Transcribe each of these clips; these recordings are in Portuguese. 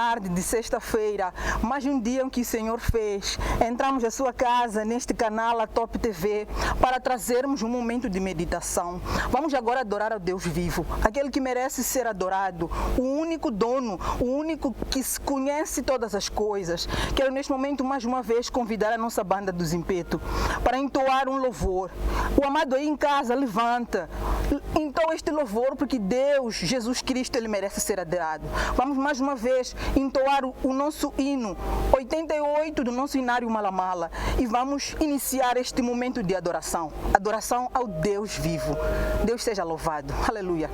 tarde de sexta-feira, mais um dia em que o Senhor fez. Entramos na sua casa, neste canal, a Top TV, para trazermos um momento de meditação. Vamos agora adorar ao Deus vivo, aquele que merece ser adorado, o único dono, o único que conhece todas as coisas. Quero neste momento, mais uma vez, convidar a nossa banda do Zimpeto para entoar um louvor. O amado aí em casa, levanta. Então este louvor, porque Deus, Jesus Cristo, Ele merece ser adorado. Vamos mais uma vez entoar o nosso hino 88 do nosso hinário Malamala e vamos iniciar este momento de adoração. Adoração ao Deus vivo. Deus seja louvado. Aleluia.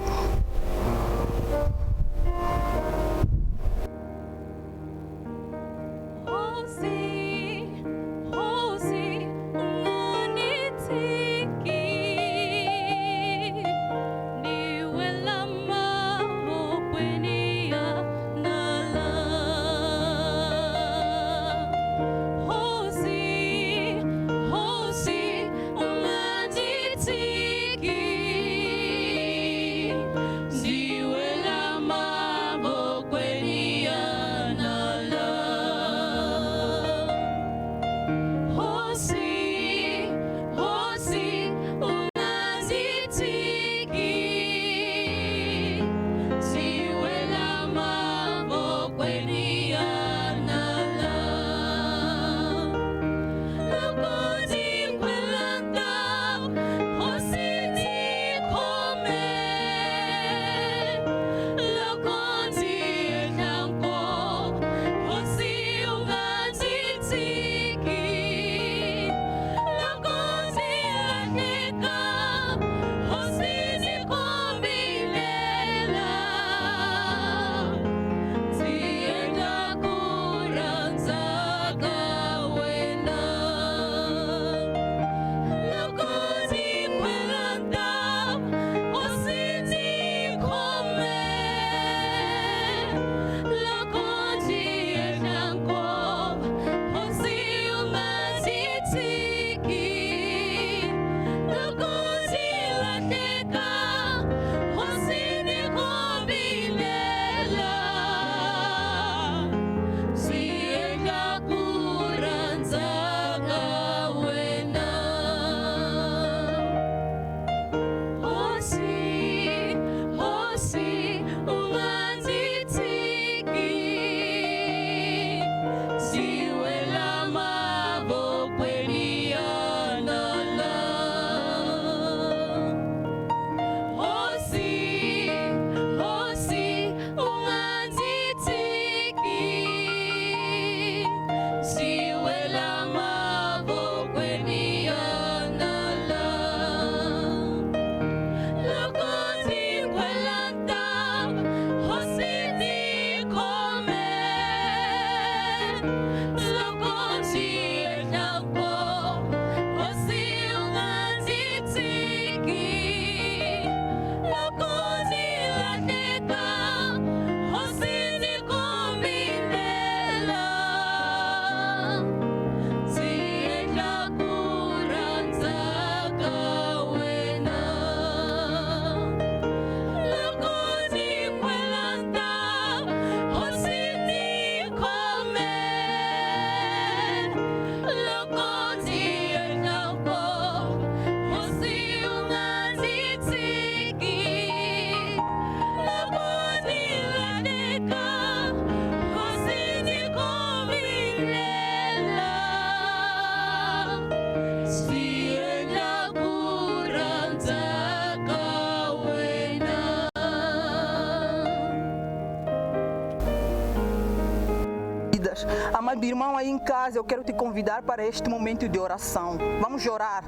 Amado irmão aí em casa, eu quero te convidar para este momento de oração. Vamos orar.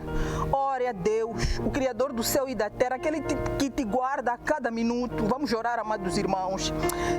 Ore a Deus, o Criador do céu e da terra, aquele que te guarda a cada minuto. Vamos orar, amados irmãos.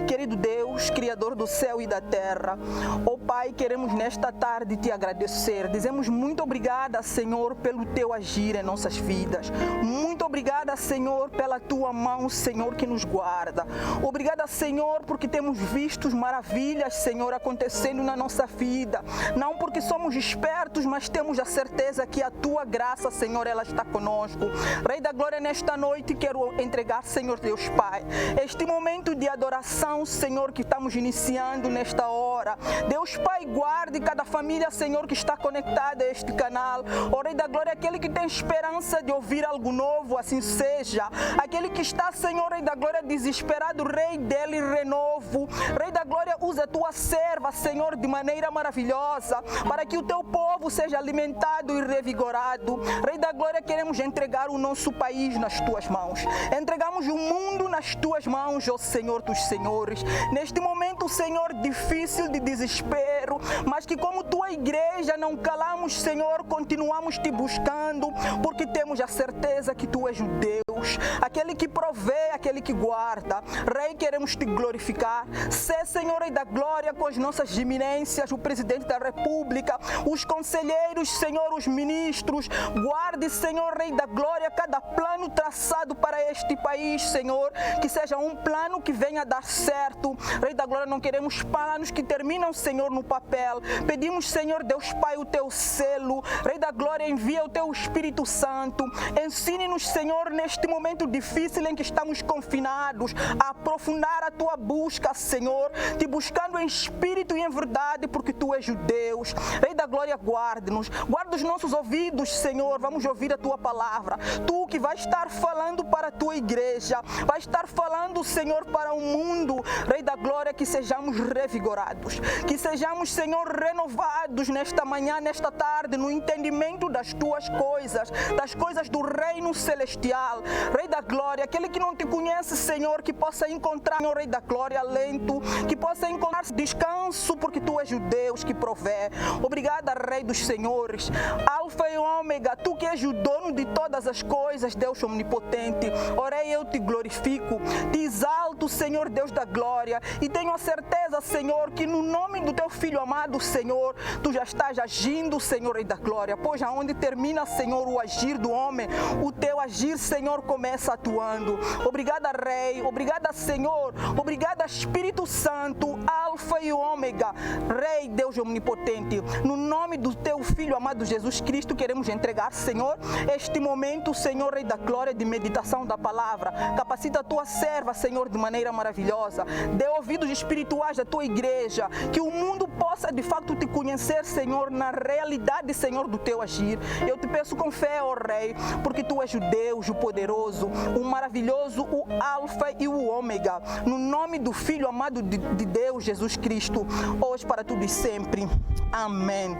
Querido Deus, Criador do céu e da terra, ó Pai, queremos nesta tarde te agradecer. Dizemos muito obrigada, Senhor, pelo teu agir em nossas vidas. Muito obrigada, Senhor, pela tua mão, Senhor, que nos guarda. Obrigada, Senhor, porque temos visto maravilhas, Senhor, acontecendo na nossa vida. Não porque somos espertos, mas temos a certeza que a tua graça, Senhor, ela está conosco. Rei da glória, nesta noite quero entregar, Senhor Deus Pai, este momento de adoração, Senhor, que estamos iniciando nesta hora. Deus Pai, guarde cada família, Senhor, que está conectada a este canal. Ó Rei da Glória, aquele que tem esperança de ouvir algo novo, assim seja. Aquele que está, Senhor, Rei da Glória, desesperado, Rei dele renovo. Rei da Glória, usa a tua serva, Senhor, de maneira maravilhosa, para que o teu povo seja alimentado e revigorado. Rei da Glória, queremos entregar o nosso país nas tuas mãos. Entregamos o mundo nas tuas mãos, ó Senhor dos Senhores. Neste momento, Senhor, difícil de desespero, mas que como tua igreja não calamos, Senhor, continuamos te buscando, porque temos a certeza que tu és o Deus, aquele que provê, aquele que guarda. Rei, queremos te glorificar. Sê, Senhor, Rei da Glória, com as nossas eminências, o presidente da República, os conselheiros, Senhor, os ministros. Guarde, Senhor, Rei da Glória, cada plano traçado para este país, Senhor, que seja um plano que venha a dar certo. Rei da Glória, não queremos planos que terminam, Senhor, no papel. Pedimos, Senhor Deus Pai, o teu selo. Rei da Glória, envia o teu Espírito Santo. Ensine-nos, Senhor, neste momento difícil em que estamos confinados, a aprofundar a tua busca, Senhor, te buscando em espírito e em verdade, porque tu és o Deus. Rei da Glória, guarde-nos. Guarda os nossos ouvidos, Senhor. Vamos ouvir a tua palavra. Tu que vai estar falando para a tua igreja, vai estar falando, Senhor, para o mundo. Rei da Glória, que sejamos revigorados, que sejamos, Senhor, renovados nesta manhã, nesta tarde, no entendimento das tuas coisas, das coisas do reino celestial. Rei da Glória, aquele que não te conhece, Senhor, que possa encontrar, Senhor, Rei da Glória, alento, que possa encontrar descanso, porque tu és o Deus que provê. Obrigada, Rei dos Senhores, Alfa e Ômega, tu que és o dono de todas as coisas, Deus omnipotente. Orei, eu te glorifico, te exalto, Senhor Deus da glória, e tenho a certeza, Senhor, que no nome do teu Filho amado, Senhor, tu já estás agindo, Senhor, Rei da Glória, pois aonde termina, Senhor, o agir do homem, o teu agir, Senhor, começa atuando. Obrigada, Rei, obrigada, Senhor, obrigada, Espírito Santo, Alfa e Ômega, Rei, Deus omnipotente. No nome do teu Filho amado Jesus Cristo, queremos entregar, Senhor, este momento, Senhor, Rei da Glória, de meditação da palavra. Capacita a tua serva, Senhor, de maneira maravilhosa. Dê ouvidos espirituais da tua igreja, que o mundo possa de fato te conhecer, Senhor, na realidade, Senhor, do teu agir. Eu te peço com fé, ó Rei, porque tu és o Deus, o poderoso, o maravilhoso, o Alfa e o Ômega. No nome do Filho amado de Deus, Jesus Cristo, hoje para tudo e sempre. Amém.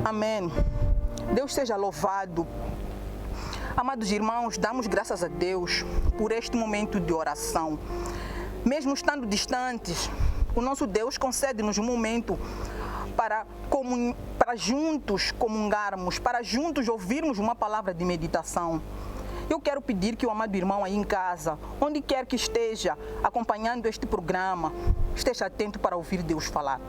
Amém. Deus seja louvado. Amados irmãos, damos graças a Deus por este momento de oração. Mesmo estando distantes, o nosso Deus concede-nos um momento para juntos comungarmos, para juntos ouvirmos uma palavra de meditação. Eu quero pedir que o amado irmão aí em casa, onde quer que esteja acompanhando este programa, esteja atento para ouvir Deus falar.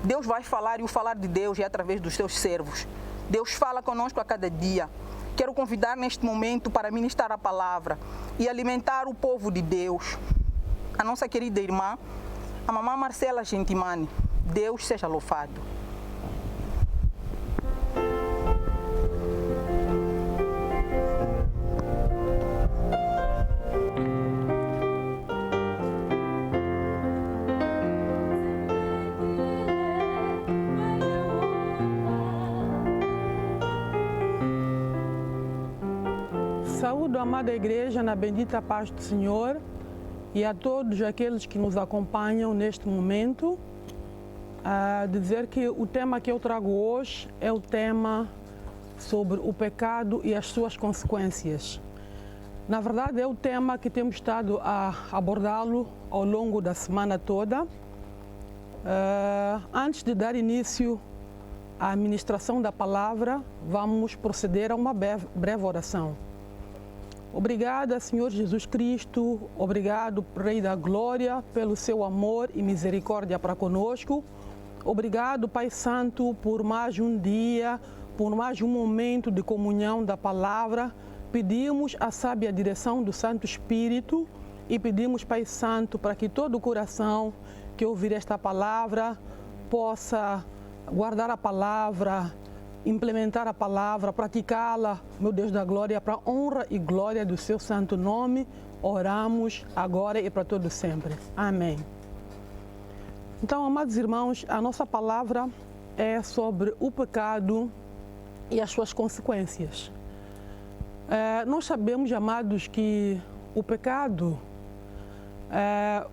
Deus vai falar, e o falar de Deus é através dos seus servos. Deus fala conosco a cada dia. Quero convidar neste momento para ministrar a palavra e alimentar o povo de Deus. A nossa querida irmã, a mamã Marcela Gentimani. Deus seja louvado. Saúdo a amada igreja na bendita paz do Senhor e a todos aqueles que nos acompanham neste momento. Dizer que o tema que eu trago hoje é o tema sobre o pecado e as suas consequências. Na verdade, é o tema que temos estado a abordá-lo ao longo da semana toda. Antes de dar início à ministração da palavra, vamos proceder a uma breve oração. Obrigada, Senhor Jesus Cristo, obrigado, Rei da Glória, pelo seu amor e misericórdia para conosco. Obrigado, Pai Santo, por mais um dia, por mais um momento de comunhão da palavra. Pedimos a sábia direção do Santo Espírito e pedimos, Pai Santo, para que todo o coração que ouvir esta palavra possa guardar a palavra, implementar a palavra, praticá-la, meu Deus da glória, para a honra e glória do seu santo nome. Oramos agora e para todo sempre. Amém. Então, amados irmãos, a nossa palavra é sobre o pecado e as suas consequências. Nós sabemos, amados, que o pecado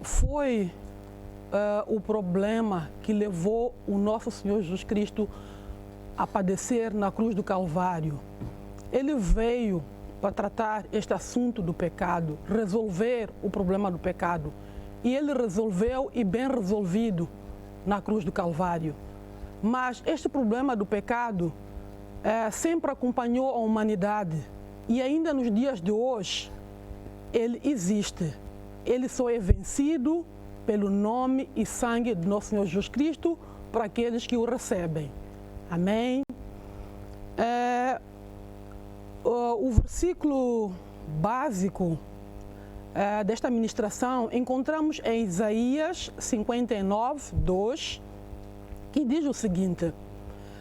foi o problema que levou o nosso Senhor Jesus Cristo a padecer na cruz do Calvário. Ele veio para tratar este assunto do pecado, resolver o problema do pecado. E ele resolveu, e bem resolvido, na cruz do Calvário. Mas este problema do pecado sempre acompanhou a humanidade. E ainda nos dias de hoje, ele existe. Ele só é vencido pelo nome e sangue do nosso Senhor Jesus Cristo para aqueles que o recebem. Amém? O versículo básico desta ministração encontramos em Isaías 59, 2, que diz o seguinte: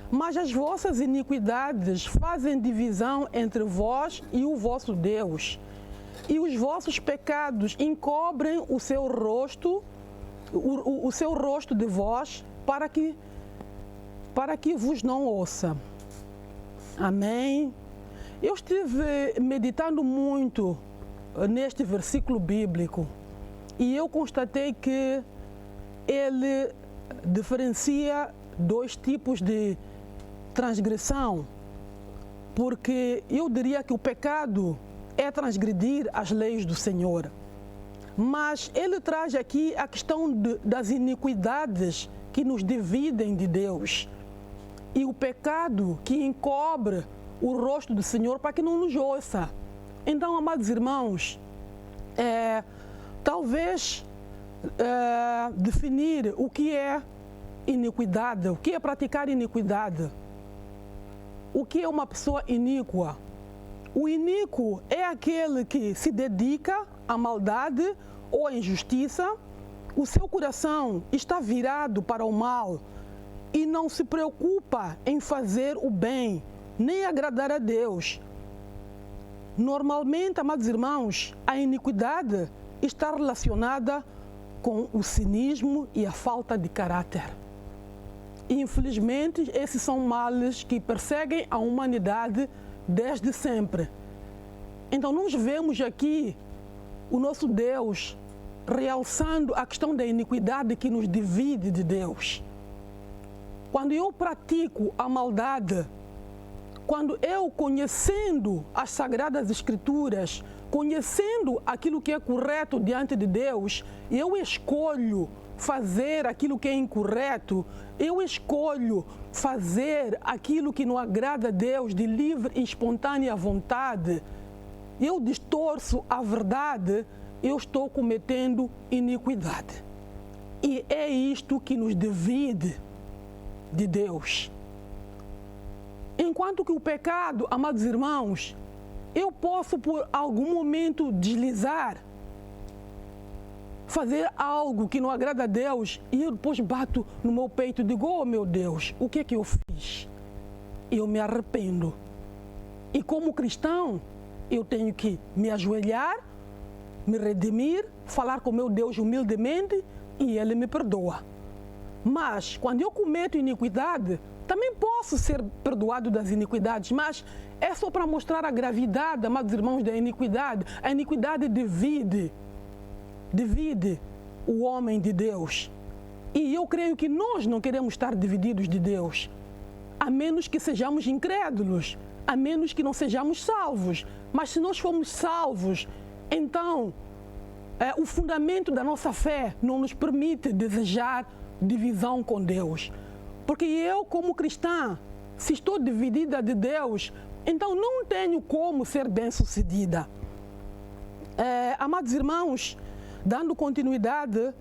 mas as vossas iniquidades fazem divisão entre vós e o vosso Deus, e os vossos pecados encobrem o seu rosto, o seu rosto de vós, para que vos não ouça. Amém? Eu estive meditando muito neste versículo bíblico e eu constatei que ele diferencia dois tipos de transgressão, porque eu diria que o pecado é transgredir as leis do Senhor, mas ele traz aqui a questão das iniquidades que nos dividem de Deus e o pecado que encobre o rosto do Senhor para que não nos ouça. Então, amados irmãos, talvez definir o que é iniquidade, o que é praticar iniquidade, o que é uma pessoa iníqua. O iníquo é aquele que se dedica à maldade ou à injustiça, o seu coração está virado para o mal e não se preocupa em fazer o bem, nem agradar a Deus. Normalmente, amados irmãos, a iniquidade está relacionada com o cinismo e a falta de caráter. E, infelizmente, esses são males que perseguem a humanidade desde sempre. Então, nós vemos aqui o nosso Deus realçando a questão da iniquidade que nos divide de Deus. Quando eu pratico a maldade, quando eu, conhecendo as Sagradas Escrituras, conhecendo aquilo que é correto diante de Deus, eu escolho fazer aquilo que é incorreto, eu escolho fazer aquilo que não agrada a Deus de livre e espontânea vontade, eu distorço a verdade, eu estou cometendo iniquidade. E é isto que nos divide de Deus. Enquanto que o pecado, amados irmãos, eu posso por algum momento deslizar, fazer algo que não agrada a Deus e eu depois bato no meu peito e digo: oh meu Deus, o que é que eu fiz? Eu me arrependo. E como cristão, eu tenho que me ajoelhar, me redimir, falar com meu Deus humildemente e Ele me perdoa. Mas quando eu cometo iniquidade, também posso ser perdoado das iniquidades, mas é só para mostrar a gravidade, amados irmãos, da iniquidade. A iniquidade divide o homem de Deus. E eu creio que nós não queremos estar divididos de Deus, a menos que sejamos incrédulos, a menos que não sejamos salvos. Mas se nós formos salvos, então o fundamento da nossa fé não nos permite desejar divisão com Deus. Porque eu, como cristã, se estou dividida de Deus, então não tenho como ser bem-sucedida. Amados irmãos, dando continuidade,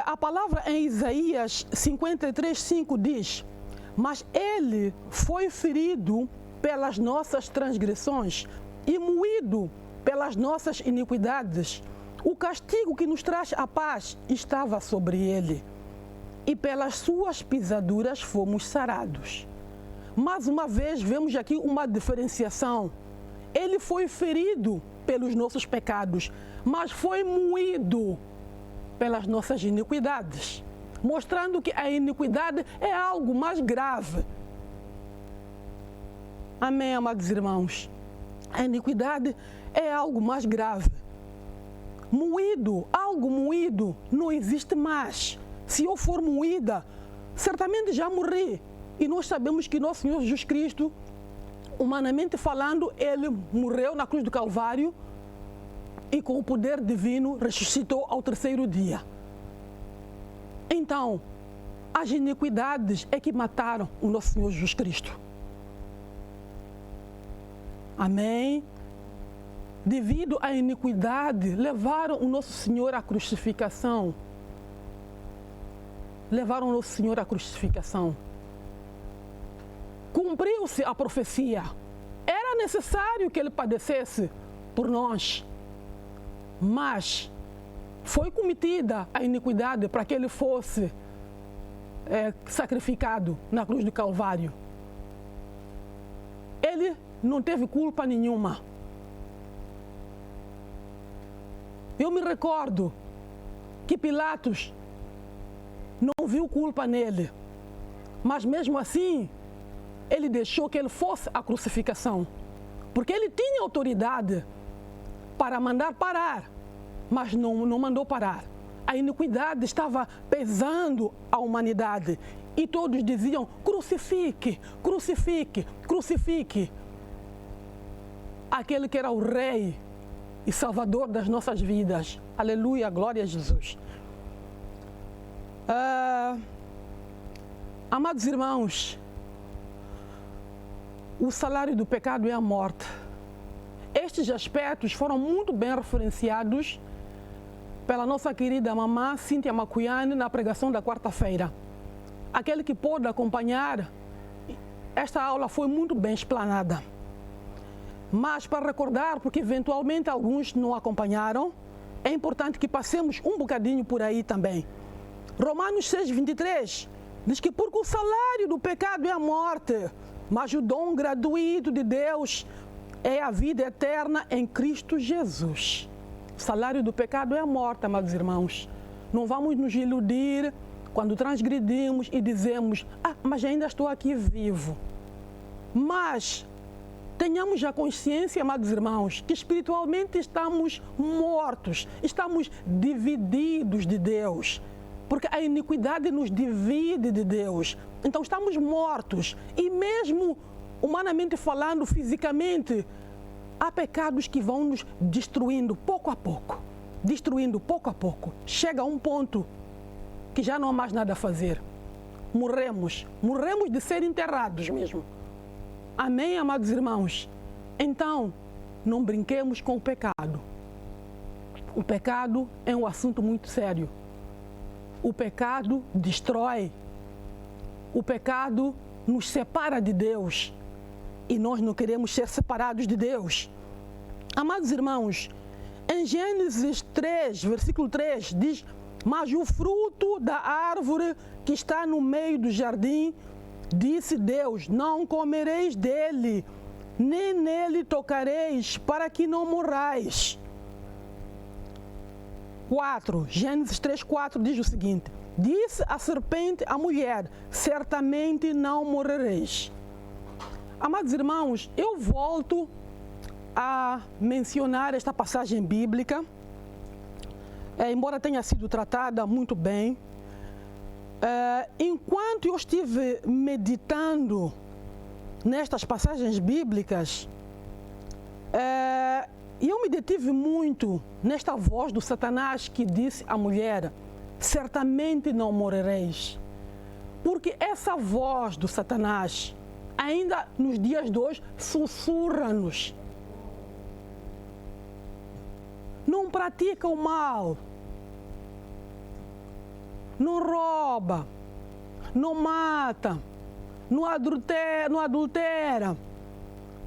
a palavra em Isaías 53:5 diz: mas ele foi ferido pelas nossas transgressões e moído pelas nossas iniquidades. O castigo que nos traz a paz estava sobre ele, e pelas suas pisaduras fomos sarados. mais uma vez vemos aqui uma diferenciação. Ele foi ferido pelos nossos pecados, mas foi moído pelas nossas iniquidades, mostrando que a iniquidade é algo mais grave. Amém, amados irmãos? A iniquidade é algo mais grave. Moído, algo moído, não existe mais. Se eu for moída, certamente já morri. E nós sabemos que nosso Senhor Jesus Cristo, humanamente falando, ele morreu na cruz do Calvário e com o poder divino ressuscitou ao terceiro dia. Então, as iniquidades é que mataram o nosso Senhor Jesus Cristo. Amém? Devido à iniquidade, levaram o nosso Senhor à crucificação. Levaram o nosso Senhor à crucificação. Cumpriu-se a profecia. Era necessário que ele padecesse por nós. Mas foi cometida a iniquidade para que ele fosse sacrificado na cruz do Calvário. Ele não teve culpa nenhuma. Eu me recordo que Pilatos não viu culpa nele, mas mesmo assim, ele deixou que ele fosse à crucificação, porque ele tinha autoridade para mandar parar, mas não mandou parar. A iniquidade estava pesando a humanidade e todos diziam: crucifique, crucifique, crucifique. Aquele que era o Rei e Salvador das nossas vidas. Aleluia, glória a Jesus. Amados irmãos, o salário do pecado é a morte. Estes aspectos foram muito bem referenciados pela nossa querida mamã Cíntia Macuiane na pregação da quarta-feira. Aquele que pôde acompanhar, esta aula foi muito bem explanada. Mas para recordar, porque eventualmente alguns não acompanharam, é importante que passemos um bocadinho por aí também. Romanos 6:23 diz que porque o salário do pecado é a morte, mas o dom gratuito de Deus é a vida eterna em Cristo Jesus. O salário do pecado é a morte, amados irmãos. Não vamos nos iludir quando transgredimos e dizemos: mas ainda estou aqui vivo. Mas tenhamos a consciência, amados irmãos, que espiritualmente estamos mortos, estamos divididos de Deus, porque a iniquidade nos divide de Deus. Então estamos mortos e mesmo humanamente falando, fisicamente, há pecados que vão nos destruindo pouco a pouco, destruindo pouco a pouco. Chega a um ponto que já não há mais nada a fazer. Morremos de ser enterrados mesmo. Amém, amados irmãos? Então, não brinquemos com o pecado. O pecado é um assunto muito sério. O pecado destrói. O pecado nos separa de Deus. E nós não queremos ser separados de Deus. Amados irmãos, em Gênesis 3, versículo 3, diz: mas o fruto da árvore que está no meio do jardim, disse Deus, não comereis dele, nem nele tocareis, para que não morrais. 4, Gênesis 3:4 diz o seguinte: disse a serpente à mulher, certamente não morrereis. Amados irmãos, eu volto a mencionar esta passagem bíblica, embora tenha sido tratada muito bem. Enquanto eu estive meditando nestas passagens bíblicas, eu me detive muito nesta voz do Satanás que disse à mulher, certamente não morrereis. Porque essa voz do Satanás, ainda nos dias de hoje, sussurra-nos. Não pratica o mal. Não rouba, não mata, não adultera,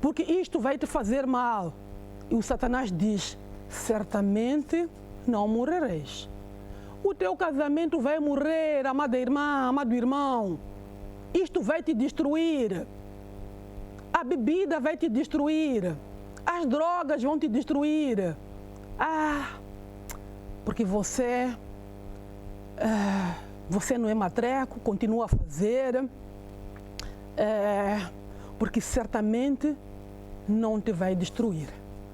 porque isto vai te fazer mal. E o Satanás diz, certamente não morrereis. O teu casamento vai morrer, amada irmã, amado irmão. Isto vai te destruir. A bebida vai te destruir. As drogas vão te destruir. Porque você não é matreco, continua a fazer. Porque certamente não te vai destruir.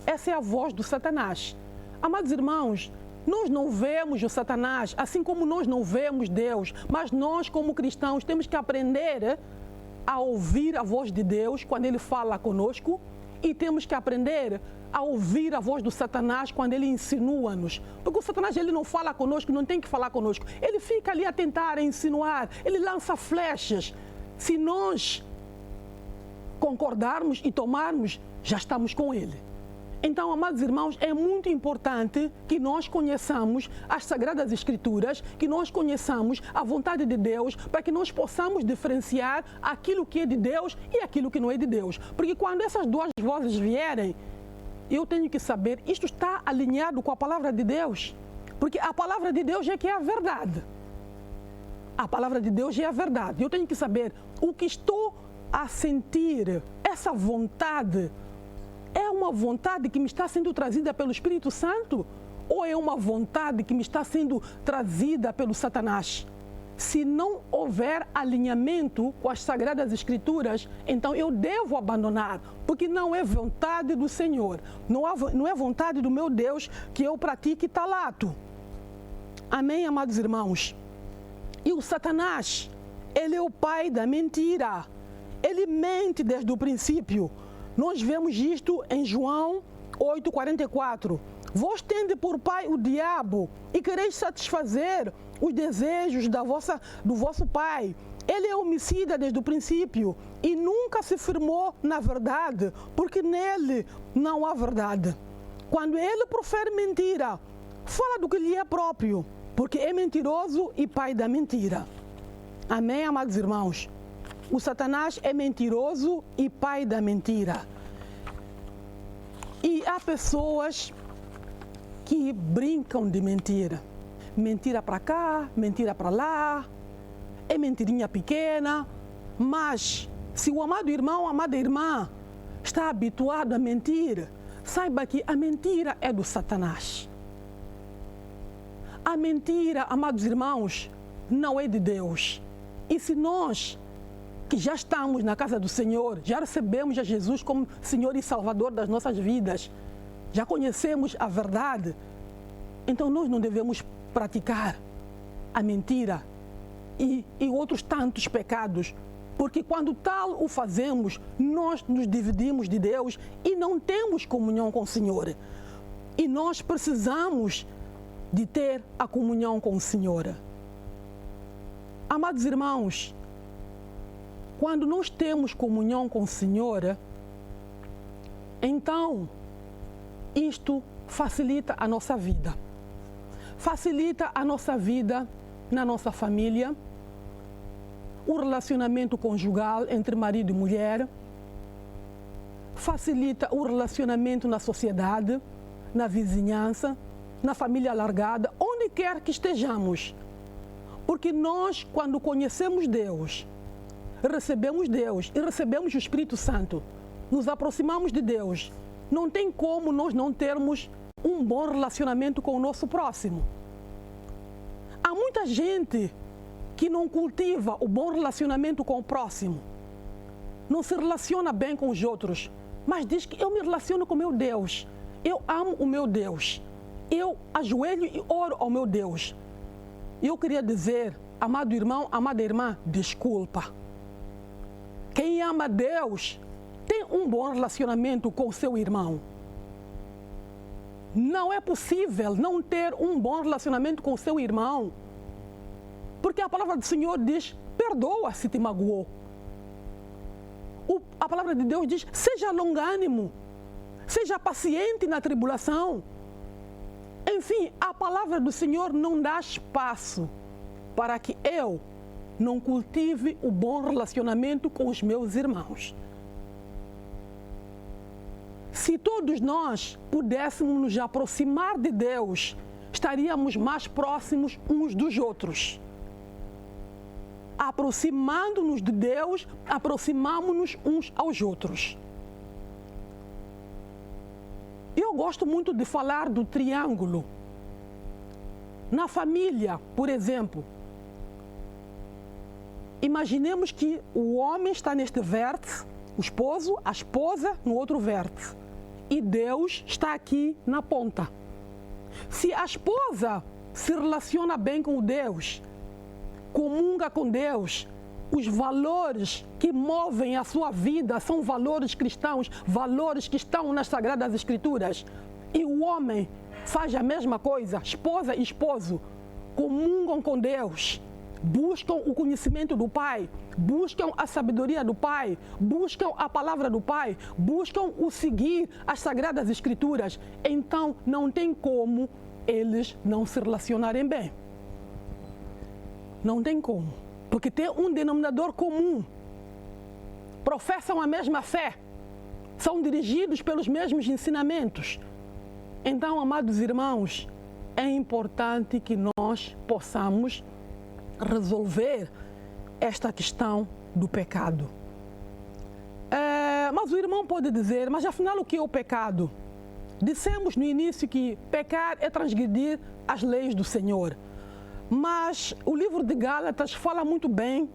Essa é a voz do Satanás. Amados irmãos, nós não vemos o Satanás, assim como nós não vemos Deus, mas nós, como cristãos, temos que aprender a ouvir a voz de Deus quando Ele fala conosco e temos que aprender a ouvir a voz do Satanás quando ele insinua-nos. Porque o Satanás, ele não fala conosco, não tem que falar conosco. Ele fica ali a tentar insinuar, ele lança flechas. Se nós concordarmos e tomarmos, já estamos com ele. Então, amados irmãos, é muito importante que nós conheçamos as Sagradas Escrituras, que nós conheçamos a vontade de Deus, para que nós possamos diferenciar aquilo que é de Deus e aquilo que não é de Deus. Porque quando essas duas vozes vierem, eu tenho que saber, isto está alinhado com a palavra de Deus. Porque a palavra de Deus é que é a verdade. A palavra de Deus é a verdade. Eu tenho que saber o que estou a sentir, essa vontade. É uma vontade que me está sendo trazida pelo Espírito Santo? Ou é uma vontade que me está sendo trazida pelo Satanás? Se não houver alinhamento com as Sagradas Escrituras, então eu devo abandonar, porque não é vontade do Senhor, não é vontade do meu Deus que eu pratique tal ato. Amém, amados irmãos? E o Satanás, ele é o pai da mentira. Ele mente desde o princípio. Nós vemos isto em João 8,44. Vós tende por pai o diabo e quereis satisfazer os desejos do vosso pai. Ele é homicida desde o princípio e nunca se firmou na verdade, porque nele não há verdade. Quando ele profere mentira, fala do que lhe é próprio, porque é mentiroso e pai da mentira. Amém, amados irmãos? O Satanás é mentiroso e pai da mentira. E há pessoas que brincam de mentira. Mentira para cá, mentira para lá, é mentirinha pequena. Mas se o amado irmão, a amada irmã está habituado a mentir, saiba que a mentira é do Satanás. A mentira, amados irmãos, não é de Deus. E se nós que já estamos na casa do Senhor, já recebemos a Jesus como Senhor e Salvador das nossas vidas, já conhecemos a verdade, então nós não devemos praticar a mentira e outros tantos pecados, porque quando tal o fazemos, nós nos dividimos de Deus e não temos comunhão com o Senhor. E nós precisamos de ter a comunhão com o Senhor. Amados irmãos, quando nós temos comunhão com o Senhor, então isto facilita a nossa vida. Facilita a nossa vida na nossa família, o relacionamento conjugal entre marido e mulher, facilita o relacionamento na sociedade, na vizinhança, na família alargada, onde quer que estejamos. Porque nós, quando conhecemos Deus, recebemos Deus e recebemos o Espírito Santo, nos aproximamos de Deus, não tem como nós não termos um bom relacionamento com o nosso próximo. Há muita gente que não cultiva o bom relacionamento com o próximo, não se relaciona bem com os outros, mas diz que eu me relaciono com o meu Deus, eu amo o meu Deus, eu ajoelho e oro ao meu Deus. E eu queria dizer, amado irmão, amada irmã, desculpa. Quem ama Deus tem um bom relacionamento com o seu irmão. Não é possível não ter um bom relacionamento com o seu irmão, porque a palavra do Senhor diz, perdoa se te magoou. A palavra de Deus diz, seja longânimo, seja paciente na tribulação. Enfim, a palavra do Senhor não dá espaço para que eu não cultive o bom relacionamento com os meus irmãos. Se todos nós pudéssemos nos aproximar de Deus, estaríamos mais próximos uns dos outros. aproximando-nos de Deus, aproximamos-nos uns aos outros. Eu gosto muito de falar do triângulo. Na família, por exemplo, imaginemos que o homem está neste vértice, o esposo, a esposa no outro vértice, e Deus está aqui na ponta. Se a esposa se relaciona bem com Deus, comunga com Deus, os valores que movem a sua vida são valores cristãos, valores que estão nas Sagradas Escrituras. E o homem faz a mesma coisa, esposa e esposo, comungam com Deus, buscam o conhecimento do Pai, buscam a sabedoria do Pai, buscam a palavra do Pai, buscam o seguir as Sagradas Escrituras. Então não tem como eles não se relacionarem bem. Não tem como, porque tem um denominador comum, professam a mesma fé, são dirigidos pelos mesmos ensinamentos. Então, amados irmãos, é importante que nós possamos resolver esta questão do pecado. Mas o irmão pode dizer, mas afinal o que é o pecado? Dissemos no início que pecar é transgredir as leis do Senhor. Mas o livro de Gálatas fala muito bem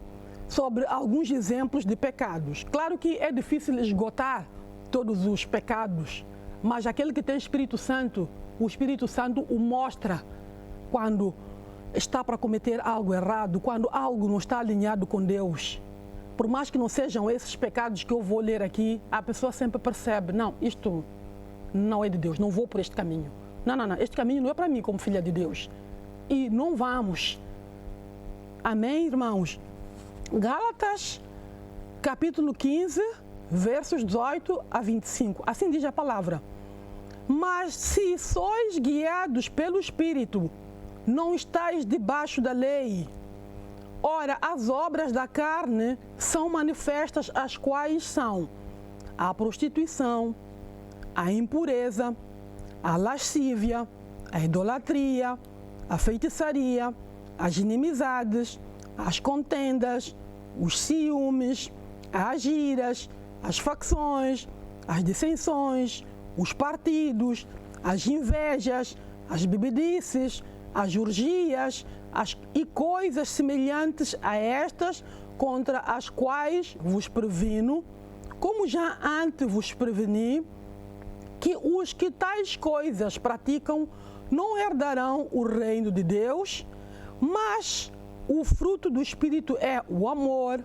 sobre alguns exemplos de pecados. Claro que é difícil esgotar todos os pecados, mas aquele que tem Espírito Santo, o Espírito Santo o mostra quando está para cometer algo errado, quando algo não está alinhado com Deus. Por mais que não sejam esses pecados que eu vou ler aqui, a pessoa sempre percebe, não, isto não é de Deus, não vou por este caminho. Não, este caminho não é para mim como filha de Deus. E não vamos. Amém, irmãos? Gálatas, capítulo 15, versos 18 a 25. Assim diz a palavra. Mas se sois guiados pelo Espírito, não estáis debaixo da lei. Ora, as obras da carne são manifestas, as quais são a prostituição, a impureza, a lascívia, a idolatria, a feitiçaria, as inimizades, as contendas, os ciúmes, as iras, as facções, as dissensões, os partidos, as invejas, as bebedices, as orgias e coisas semelhantes a estas, contra as quais vos previno, como já antes vos preveni, que os que tais coisas praticam não herdarão o reino de Deus, mas o fruto do Espírito é o amor,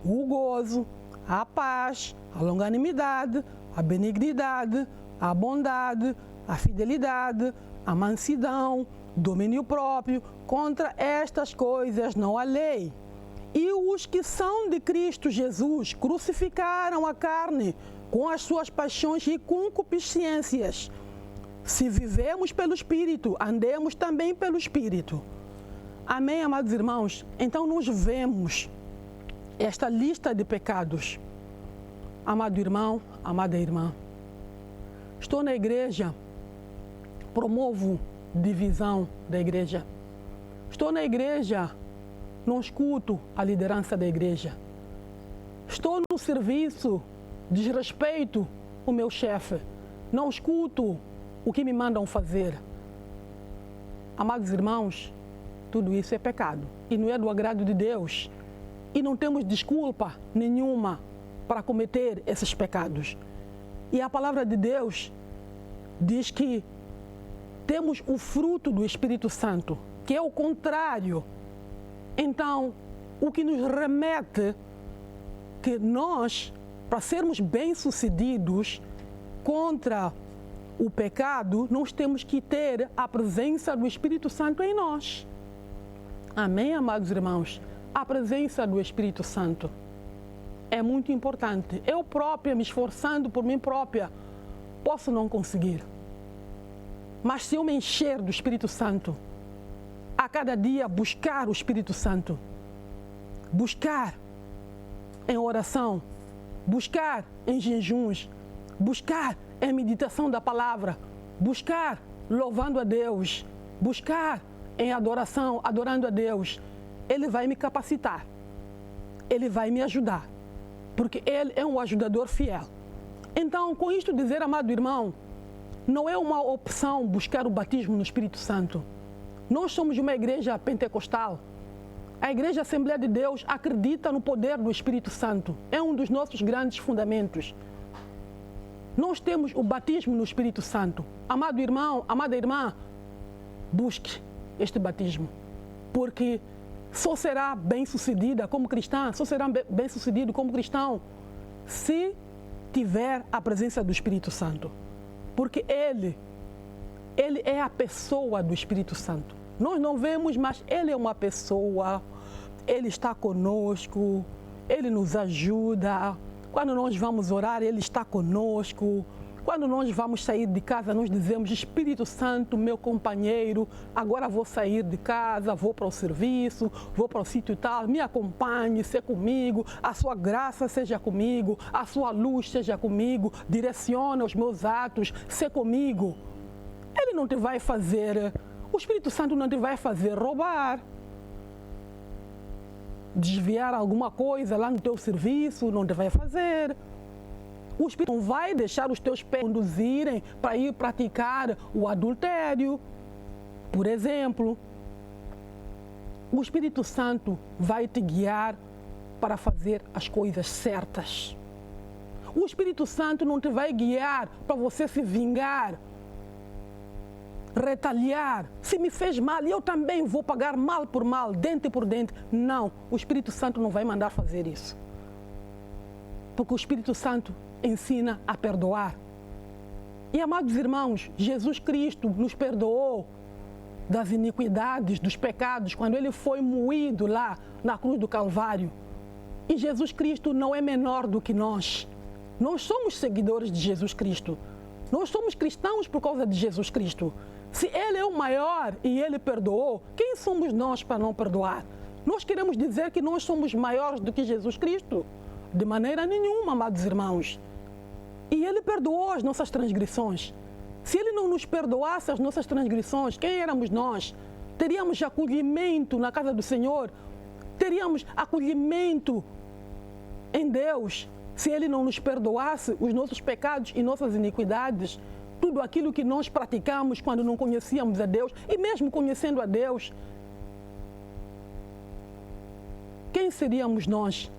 o gozo, a paz, a longanimidade, a benignidade, a bondade, a fidelidade, a mansidão, domínio próprio. Contra estas coisas não há lei. E os que são de Cristo Jesus crucificaram a carne com as suas paixões e concupiscências. Se vivemos pelo Espírito, andemos também pelo Espírito. Amém, amados irmãos? Então nós vemos esta lista de pecados. Amado irmão, amada irmã, estou na igreja, promovo divisão da igreja. Estou na igreja, não escuto a liderança da igreja. Estou no serviço, desrespeito o meu chefe, não escuto o que me mandam fazer. Amados irmãos, tudo isso é pecado e não é do agrado de Deus. E não temos desculpa nenhuma para cometer esses pecados. E a palavra de Deus diz que temos o fruto do Espírito Santo, que é o contrário. Então, o que nos remete que nós, para sermos bem-sucedidos contra o pecado, nós temos que ter a presença do Espírito Santo em nós. Amém, amados irmãos? A presença do Espírito Santo é muito importante. Eu própria, me esforçando por mim própria, posso não conseguir. Mas se eu me encher do Espírito Santo, a cada dia buscar o Espírito Santo, buscar em oração, buscar em jejuns, buscar em meditação da palavra, buscar louvando a Deus, buscar em adoração, adorando a Deus, Ele vai me capacitar Ele vai me ajudar, porque Ele é um ajudador fiel. Então, com isto dizer, amado irmão, não é uma opção buscar o batismo no Espírito Santo. Nós somos uma igreja pentecostal. A Igreja Assembleia de Deus acredita no poder do Espírito Santo. É um dos nossos grandes fundamentos. Nós temos o batismo no Espírito Santo. Amado irmão, amada irmã, busque este batismo, porque só será bem-sucedida como cristã, só será bem-sucedido como cristão se tiver a presença do Espírito Santo. Porque Ele é a pessoa do Espírito Santo. Nós não vemos, mas Ele é uma pessoa, Ele está conosco, Ele nos ajuda. Quando nós vamos orar, Ele está conosco. Quando nós vamos sair de casa, nós dizemos: Espírito Santo, meu companheiro, agora vou sair de casa, vou para o serviço, vou para o sítio tal, me acompanhe, seja comigo, a sua graça seja comigo, a sua luz seja comigo, direciona os meus atos, seja comigo. Ele não te vai fazer, o Espírito Santo não te vai fazer roubar, desviar alguma coisa lá no teu serviço, não te vai fazer. O Espírito não vai deixar os teus pés conduzirem para ir praticar o adultério, por exemplo. O Espírito Santo vai te guiar para fazer as coisas certas. O Espírito Santo não te vai guiar para você se vingar, retaliar. Se me fez mal, eu também vou pagar mal por mal, dente por dente. Não, o Espírito Santo não vai mandar fazer isso. Porque o Espírito Santo ensina a perdoar. E, amados irmãos, Jesus Cristo nos perdoou das iniquidades, dos pecados, quando Ele foi moído lá na cruz do Calvário. E Jesus Cristo não é menor do que nós. Nós somos seguidores de Jesus Cristo. Nós somos cristãos por causa de Jesus Cristo. Se Ele é o maior e Ele perdoou, quem somos nós para não perdoar? Nós queremos dizer que nós somos maiores do que Jesus Cristo? De maneira nenhuma, amados irmãos. E Ele perdoou as nossas transgressões. Se Ele não nos perdoasse as nossas transgressões, quem éramos nós? Teríamos acolhimento na casa do Senhor? Teríamos acolhimento em Deus se Ele não nos perdoasse os nossos pecados e nossas iniquidades? Tudo aquilo que nós praticamos quando não conhecíamos a Deus e mesmo conhecendo a Deus. Quem seríamos nós?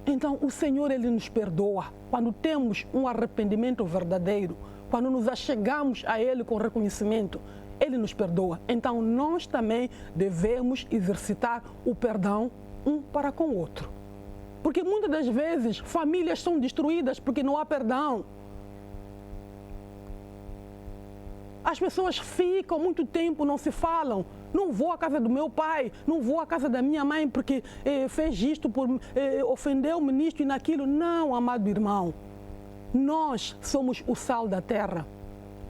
Então, o Senhor, Ele nos perdoa quando temos um arrependimento verdadeiro, quando nos achegamos a Ele com reconhecimento, Ele nos perdoa. Então, nós também devemos exercitar o perdão um para com o outro. Porque muitas das vezes, famílias são destruídas porque não há perdão. As pessoas ficam muito tempo, não se falam. Não vou à casa do meu pai, não vou à casa da minha mãe porque fez isto, ofendeu-me nisto e naquilo. Não, amado irmão. Nós somos o sal da terra.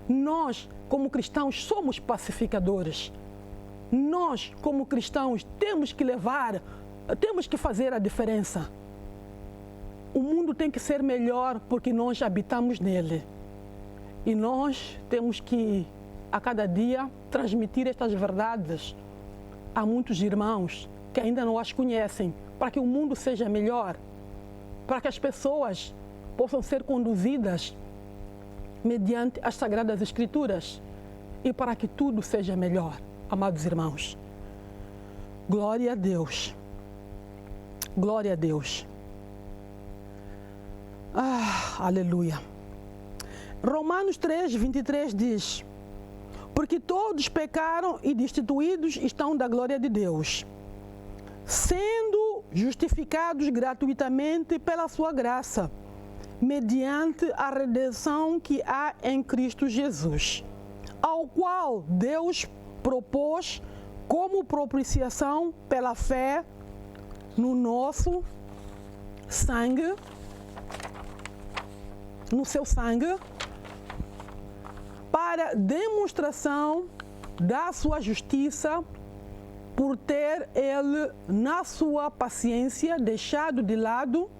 Nós, como cristãos, somos pacificadores. Nós, como cristãos, temos que fazer a diferença. O mundo tem que ser melhor porque nós habitamos nele. E nós temos que, a cada dia, transmitir estas verdades a muitos irmãos que ainda não as conhecem, para que o mundo seja melhor, para que as pessoas possam ser conduzidas mediante as Sagradas Escrituras e para que tudo seja melhor, amados irmãos. Glória a Deus. Glória a Deus. Aleluia. Romanos 3, 23 diz: porque todos pecaram e destituídos estão da glória de Deus, sendo justificados gratuitamente pela sua graça, mediante a redenção que há em Cristo Jesus, ao qual Deus propôs como propiciação pela fé no nosso sangue, no seu sangue, para demonstração da sua justiça, por ter ele, na sua paciência, deixado de lado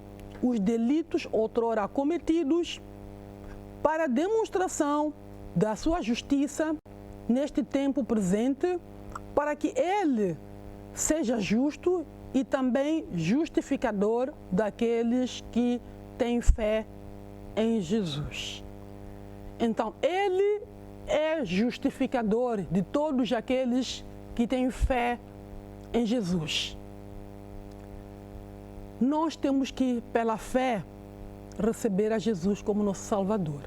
os delitos outrora cometidos, para demonstração da sua justiça neste tempo presente, para que ele seja justo e também justificador daqueles que têm fé em Jesus. Então, Ele é justificador de todos aqueles que têm fé em Jesus. Nós temos que, pela fé, receber a Jesus como nosso Salvador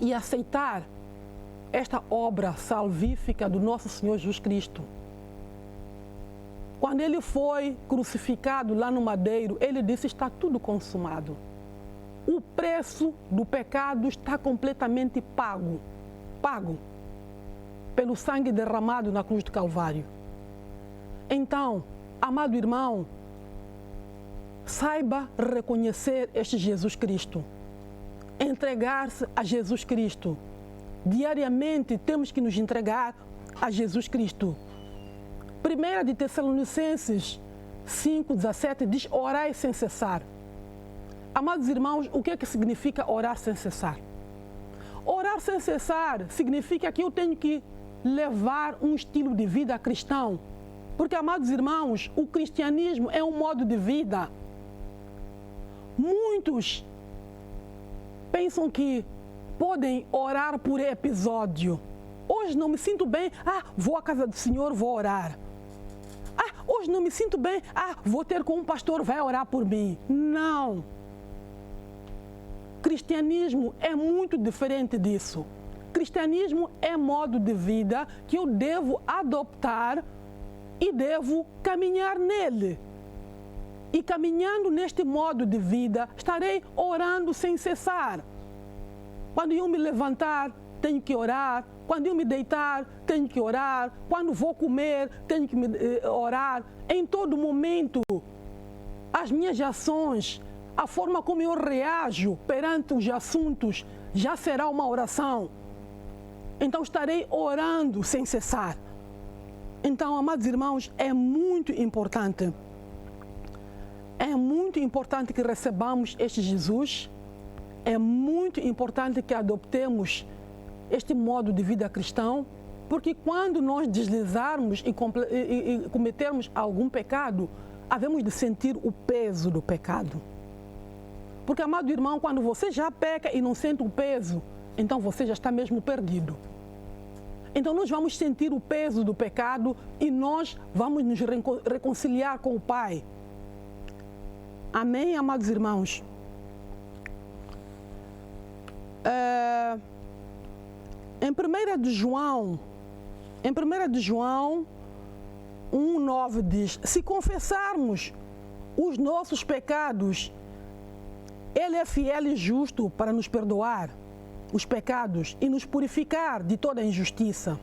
e aceitar esta obra salvífica do nosso Senhor Jesus Cristo. Quando Ele foi crucificado lá no madeiro, Ele disse: está tudo consumado. O preço do pecado está completamente pago pelo sangue derramado na cruz do Calvário. Então, amado irmão, saiba reconhecer este Jesus Cristo, entregar-se a Jesus Cristo. Diariamente temos que nos entregar a Jesus Cristo. 1 de Tessalonicenses 5,17 diz: orai sem cessar. Amados irmãos, o que é que significa orar sem cessar? Orar sem cessar significa que eu tenho que levar um estilo de vida cristão. Porque, amados irmãos, o cristianismo é um modo de vida. Muitos pensam que podem orar por episódio. Hoje não me sinto bem, vou à casa do Senhor, vou orar. Hoje não me sinto bem, vou ter com um pastor, vai orar por mim. Não. Cristianismo é muito diferente disso. Cristianismo é modo de vida que eu devo adoptar e devo caminhar nele. E caminhando neste modo de vida, estarei orando sem cessar. Quando eu me levantar, tenho que orar. Quando eu me deitar, tenho que orar. Quando vou comer, tenho que orar. Em todo momento, as minhas ações, a forma como eu reajo perante os assuntos, já será uma oração. Então estarei orando sem cessar. Então, amados irmãos, é muito importante que recebamos este Jesus. É muito importante que adoptemos este modo de vida cristão, porque quando nós deslizarmos e cometermos algum pecado, havemos de sentir o peso do pecado. Porque, amado irmão, quando você já peca e não sente o peso, então você já está mesmo perdido. Então nós vamos sentir o peso do pecado e nós vamos nos reconciliar com o Pai. Amém, amados irmãos? Em 1 de João 1,9 diz: se confessarmos os nossos pecados, Ele é fiel e justo para nos perdoar os pecados e nos purificar de toda a injustiça.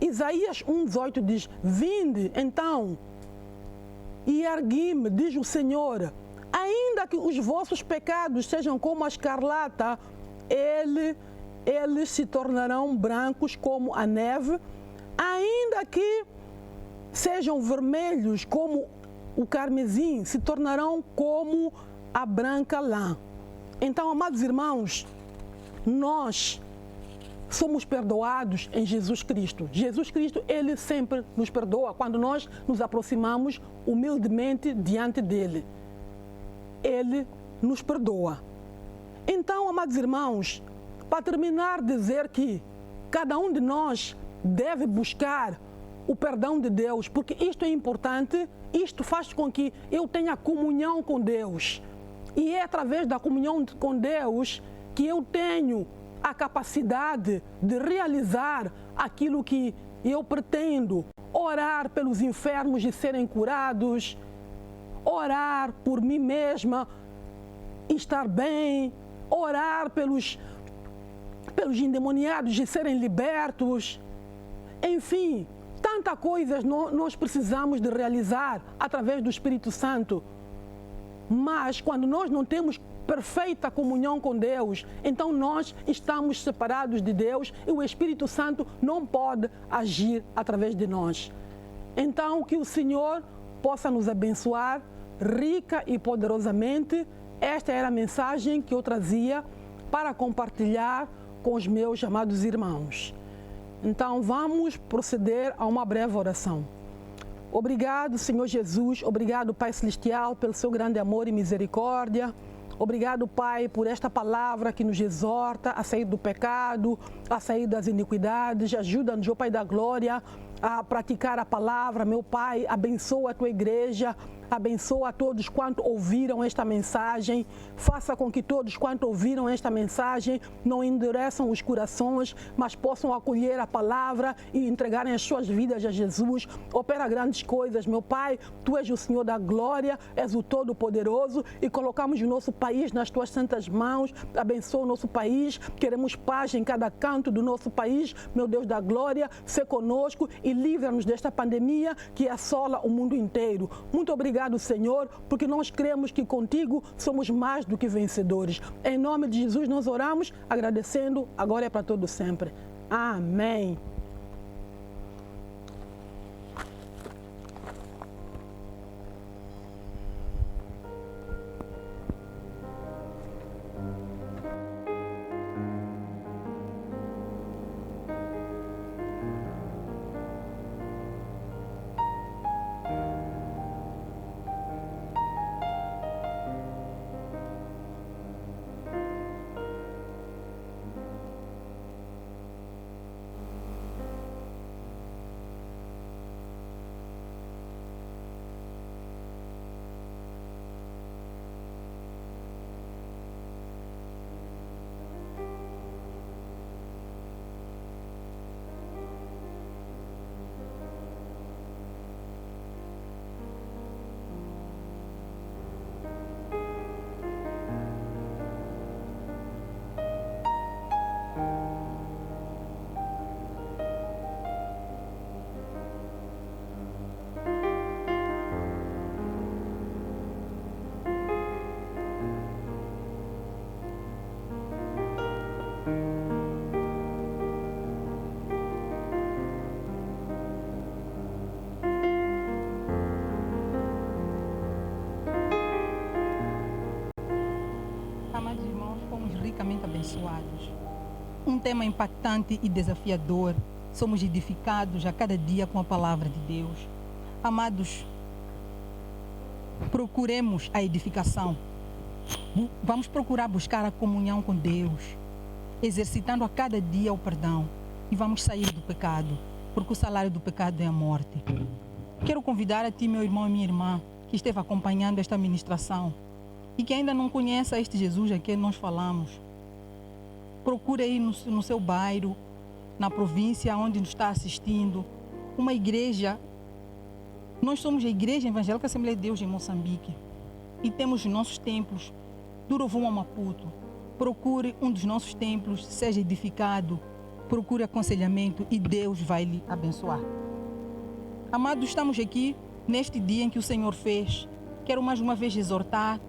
Isaías 1,18 diz: vinde então e ergui-me, diz o Senhor, ainda que os vossos pecados sejam como a escarlata, eles se tornarão brancos como a neve, ainda que sejam vermelhos como o carmesim, se tornarão como a branca lã. Então, amados irmãos, nós somos perdoados em Jesus Cristo. Jesus Cristo, Ele sempre nos perdoa quando nós nos aproximamos humildemente diante dEle. Ele nos perdoa. Então, amados irmãos, para terminar, dizer que cada um de nós deve buscar o perdão de Deus, porque isto é importante, isto faz com que eu tenha comunhão com Deus. E é através da comunhão com Deus que eu tenho a capacidade de realizar aquilo que eu pretendo. Orar pelos enfermos de serem curados, orar por mim mesma, estar bem, orar pelos endemoniados de serem libertos. Enfim, tantas coisas nós precisamos de realizar através do Espírito Santo. Mas quando nós não temos perfeita comunhão com Deus, então nós estamos separados de Deus e o Espírito Santo não pode agir através de nós. Então, que o Senhor possa nos abençoar rica e poderosamente. Esta era a mensagem que eu trazia para compartilhar com os meus amados irmãos. Então, vamos proceder a uma breve oração. Obrigado, Senhor Jesus. Obrigado, Pai Celestial, pelo seu grande amor e misericórdia. Obrigado, Pai, por esta palavra que nos exorta a sair do pecado, a sair das iniquidades. Ajuda-nos, ó Pai da glória, a praticar a palavra. Meu Pai, abençoa a tua igreja, abençoa a todos quanto ouviram esta mensagem. Faça com que todos quanto ouviram esta mensagem não endureçam os corações, mas possam acolher a palavra e entregarem as suas vidas a Jesus. Opera grandes coisas, meu Pai. Tu és o Senhor da glória, és o Todo-Poderoso e colocamos o nosso país nas tuas santas mãos. Abençoa o nosso país. Queremos paz em cada canto do nosso país. Meu Deus da glória, se conosco e livra-nos desta pandemia que assola o mundo inteiro. Muito obrigado, Senhor, porque nós cremos que contigo somos mais do que vencedores. Em nome de Jesus nós oramos, agradecendo, agora é para todo sempre. Amém. Amados irmãos, fomos ricamente abençoados. Um tema impactante e desafiador. Somos edificados a cada dia com a palavra de Deus. Amados, procuremos a edificação. Vamos procurar buscar a comunhão com Deus, exercitando a cada dia o perdão. E vamos sair do pecado, porque o salário do pecado é a morte. Quero convidar a ti, meu irmão e minha irmã, que esteve acompanhando esta ministração e que ainda não conhece este Jesus a quem nós falamos. Procure aí no seu bairro, na província onde nos está assistindo, uma igreja. Nós somos a Igreja Evangélica Assembleia de Deus em Moçambique e temos os nossos templos do Rovuma a Maputo. Procure um dos nossos templos, seja edificado, procure aconselhamento e Deus vai lhe abençoar. Amados, estamos aqui neste dia em que o Senhor fez. Quero mais uma vez exortar,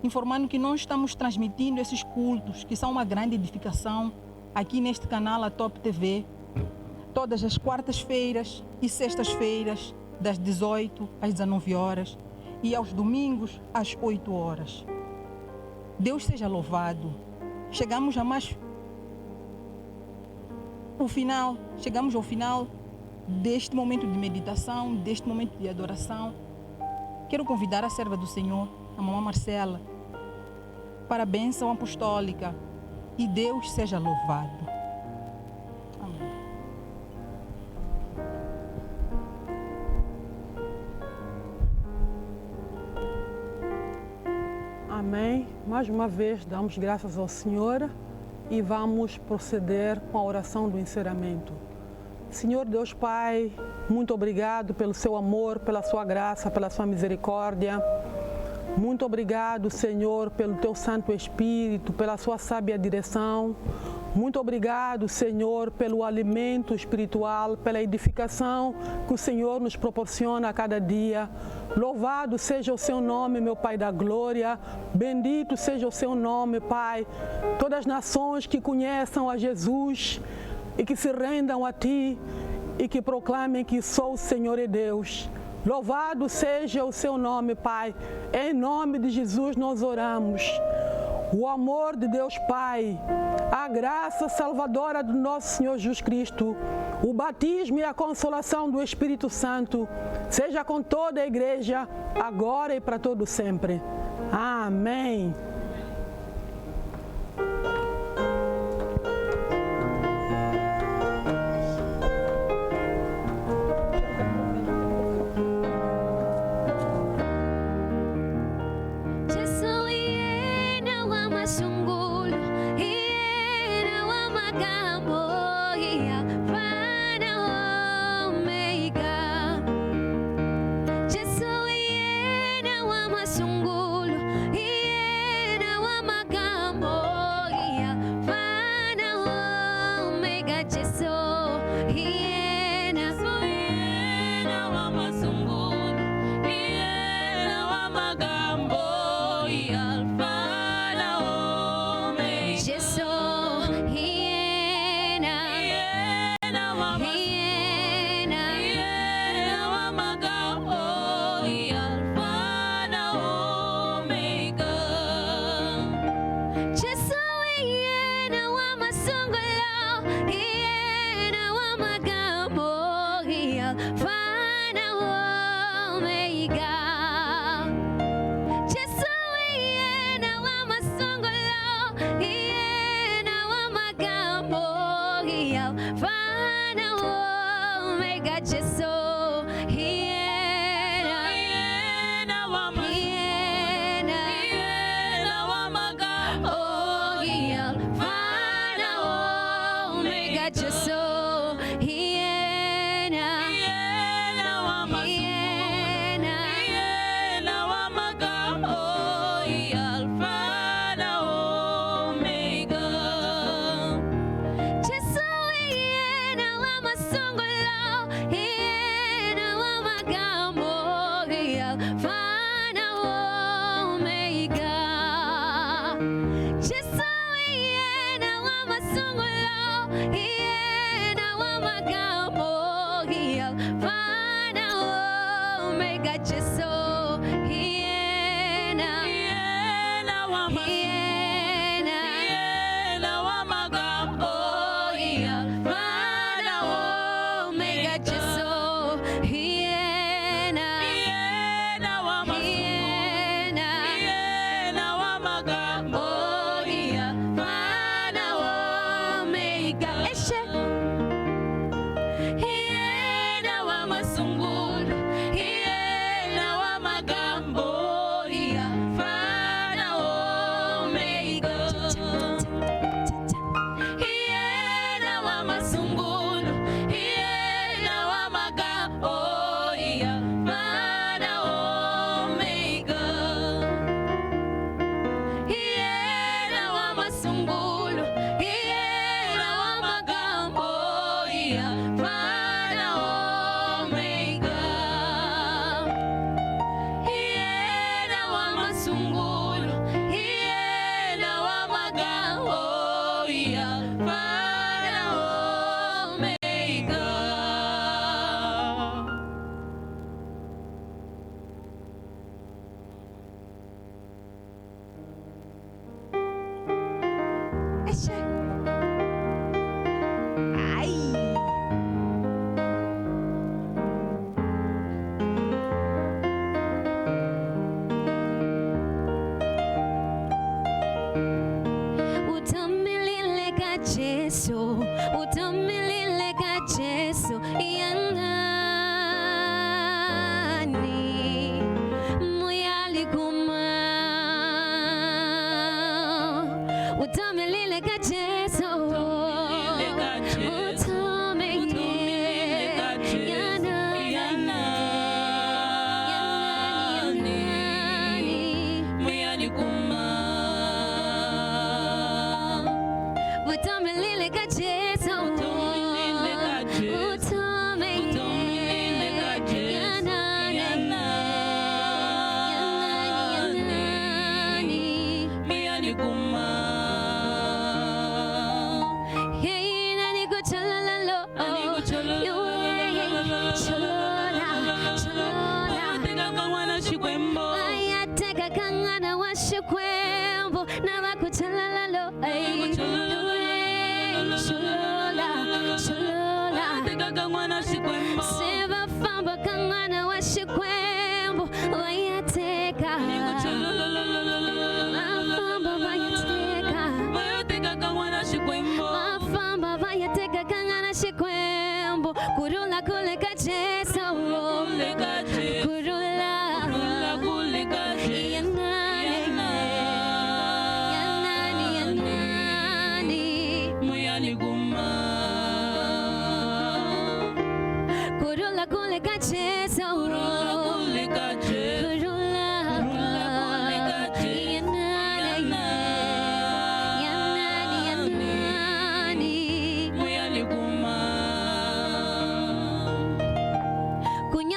informando que nós estamos transmitindo esses cultos, que são uma grande edificação, aqui neste canal, a Top TV, todas as quartas-feiras e sextas-feiras, das 18 às 19 horas e aos domingos às 8 horas. Deus seja louvado. Chegamos ao final deste momento de meditação, deste momento de adoração. Quero convidar a serva do Senhor, a mamãe Marcela, para a bênção apostólica e Deus seja louvado. Amém. Amém. Mais uma vez damos graças ao Senhor e vamos proceder com a oração do encerramento. Senhor Deus Pai, muito obrigado pelo seu amor, pela sua graça, pela sua misericórdia. Muito obrigado, Senhor, pelo teu Santo Espírito, pela sua sábia direção. Muito obrigado, Senhor, pelo alimento espiritual, pela edificação que o Senhor nos proporciona a cada dia. Louvado seja o seu nome, meu Pai da glória. Bendito seja o seu nome, Pai. Todas as nações que conheçam a Jesus e que se rendam a Ti e que proclamem que só o Senhor é Deus. Louvado seja o seu nome, Pai. Em nome de Jesus nós oramos. o amor de Deus Pai, a graça salvadora do nosso Senhor Jesus Cristo, o batismo e a consolação do Espírito Santo, seja com toda a igreja, agora e para todo sempre. Amém.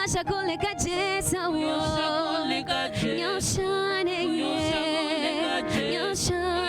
Nyosha kulika Jesu Nyoshane Nyoshane